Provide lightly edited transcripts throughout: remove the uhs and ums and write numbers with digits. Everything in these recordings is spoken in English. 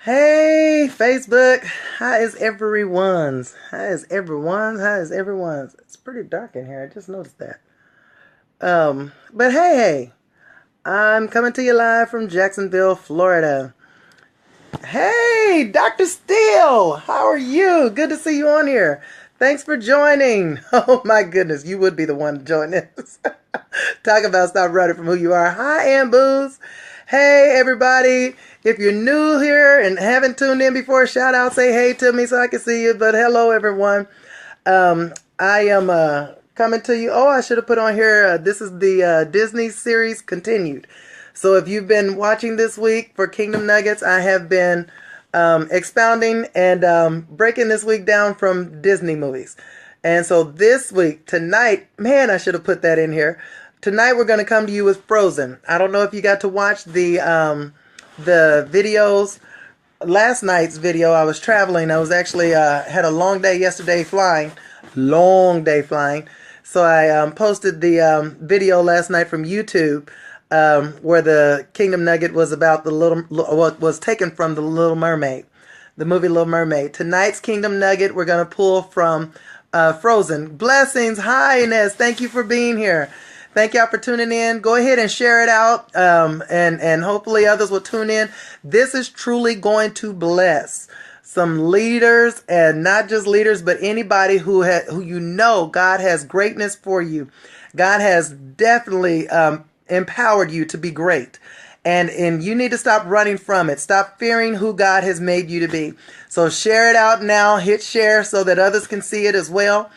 Hey, Facebook. How is everyone's? How is everyone's? How is everyone's? It's pretty dark in here. I just noticed that. But hey, I'm coming to you live from Jacksonville, Florida. Hey, Dr. Steele. How are you? Good to see you on here. Thanks for joining. Oh my goodness, you would be the one to join this. Talk about stop running from who you are. Hi, Amboos. Hey, everybody. If you're new here and haven't tuned in before, shout out, say hey to me so I can see you. But hello, everyone. I am coming to you. Oh, I should have put on here. This is the Disney series continued. So if you've been watching this week for Kingdom Nuggets, I have been expounding and breaking this week down from Disney movies. And so this week, tonight, man, I should have put that in here. Tonight we're going to come to you with Frozen. I don't know if you got to watch the videos. Last night's video, I was traveling. I was actually had a long day yesterday flying. Long day flying. So I posted the video last night from YouTube where the Kingdom Nugget was about was taken from the Little Mermaid, the movie Little Mermaid. Tonight's Kingdom Nugget we're going to pull from Frozen. Blessings. Hi, Inez. Thank you for being here. Thank y'all for tuning in. Go ahead and share it out, and hopefully others will tune in. This is truly going to bless some leaders, and not just leaders, but anybody who you know God has greatness for you. God has definitely empowered you to be great. And you need to stop running from it. Stop fearing who God has made you to be. So share it out now. Hit share so that others can see it as well,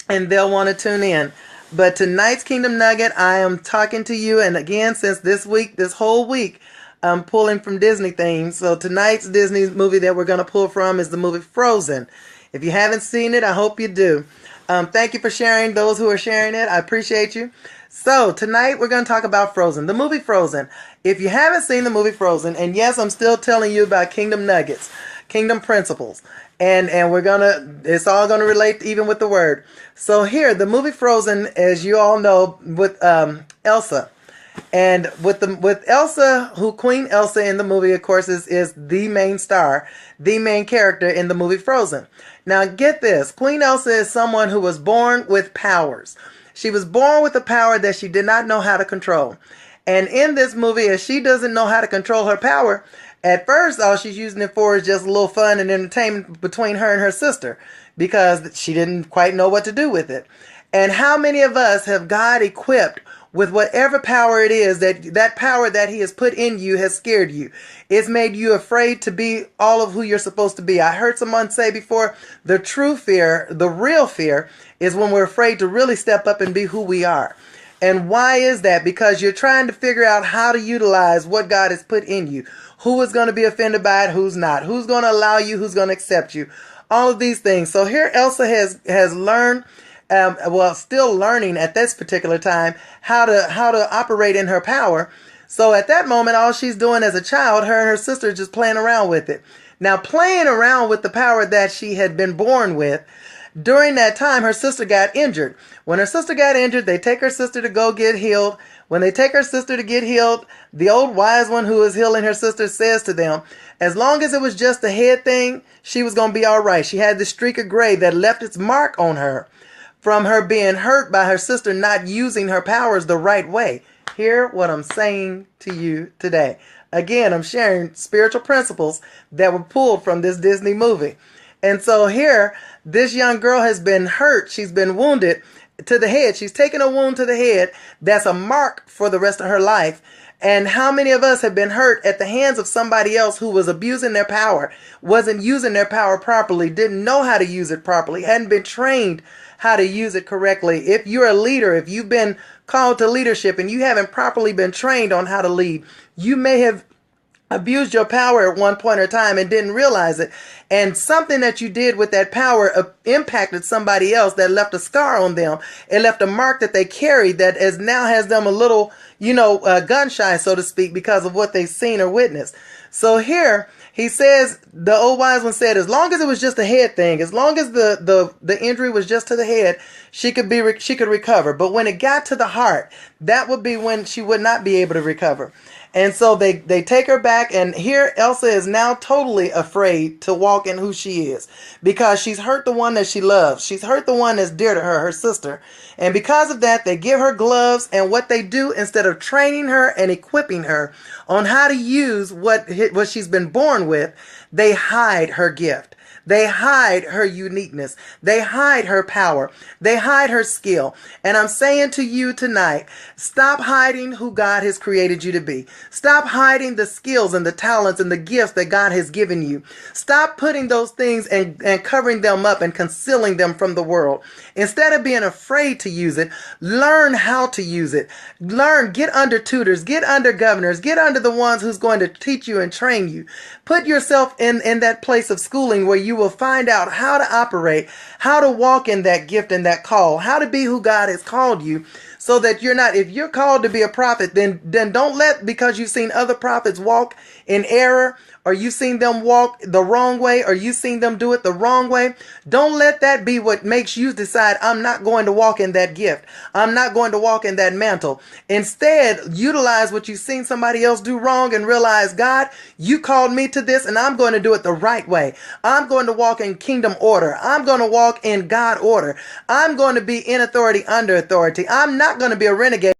and they'll want to tune in. But tonight's Kingdom Nugget, I am talking to you. And again, since this whole week, I'm pulling from Disney themes. So tonight's Disney movie that we're going to pull from is the movie Frozen. If you haven't seen it, I hope you do. Thank you for sharing, those who are sharing it. I appreciate you. So tonight we're going to talk about Frozen, the movie Frozen. If you haven't seen the movie Frozen, and yes, I'm still telling you about Kingdom Nuggets, Kingdom Principles. And it's all gonna relate even with the word. So here, the movie Frozen, as you all know, with Elsa, and with Elsa, who Queen Elsa in the movie, of course, is the main star, the main character in the movie Frozen. Now get this, Queen Elsa is someone who was born with powers. She was born with a power that she did not know how to control. And in this movie, as she doesn't know how to control her power, at first, all she's using it for is just a little fun and entertainment between her and her sister, because she didn't quite know what to do with it. And how many of us have God equipped with whatever power it is, that power that he has put in you has scared you? It's made you afraid to be all of who you're supposed to be. I heard someone say before, the true fear, the real fear, is when we're afraid to really step up and be who we are. And why is that? Because you're trying to figure out how to utilize what God has put in you. Who is going to be offended by it? Who's not? Who's going to allow you? Who's going to accept you? All of these things. So here Elsa has learned, still learning at this particular time, how to operate in her power. So at that moment, all she's doing as a child, her and her sister just playing around with it. Now, playing around with the power that she had been born with, during that time, her sister got injured. When her sister got injured, they take her sister to go get healed. When they take her sister to get healed, the old wise one who is healing her sister says to them, as long as it was just a head thing, she was going to be all right. She had this streak of gray that left its mark on her from her being hurt by her sister not using her powers the right way. Hear what I'm saying to you today. Again, I'm sharing spiritual principles that were pulled from this Disney movie. And so here, this young girl has been hurt. She's been wounded to the head. She's taken a wound to the head. That's a mark for the rest of her life. And how many of us have been hurt at the hands of somebody else who was abusing their power, wasn't using their power properly, didn't know how to use it properly, hadn't been trained how to use it correctly? If you're a leader, if you've been called to leadership and you haven't properly been trained on how to lead, you may have abused your power at one point or time and didn't realize it. And something that you did with that power impacted somebody else that left a scar on them. It left a mark that they carried that now has them a little, gun shy, so to speak, because of what they've seen or witnessed. So here he says, the old wise one said, as long as it was just a head thing, as long as the injury was just to the head, she could recover. But when it got to the heart, that would be when she would not be able to recover. And so they take her back, and here Elsa is now totally afraid to walk in who she is, because she's hurt the one that she loves. She's hurt the one that's dear to her, her sister. And because of that, they give her gloves, and what they do, instead of training her and equipping her on how to use what she's been born with, they hide her gift. They hide her uniqueness. They hide her power. They hide her skill. And I'm saying to you tonight, stop hiding who God has created you to be. Stop hiding the skills and the talents and the gifts that God has given you. Stop putting those things and covering them up and concealing them from the world. Instead of being afraid to use it, learn how to use it. Learn, get under tutors, get under governors, get under the ones who's going to teach you and train you. Put yourself in that place of schooling where you will find out how to operate, how to walk in that gift and that call, how to be who God has called you, so that you're not, if you're called to be a prophet, then don't let, because you've seen other prophets walk in error, or you've seen them walk the wrong way, or you've seen them do it the wrong way, don't let that be what makes you decide, I'm not going to walk in that gift. I'm not going to walk in that mantle. Instead, utilize what you've seen somebody else do wrong and realize, God, you called me to this, and I'm going to do it the right way. I'm going to walk in kingdom order. I'm going to walk in God order. I'm going to be in authority under authority. I'm not going to be a renegade.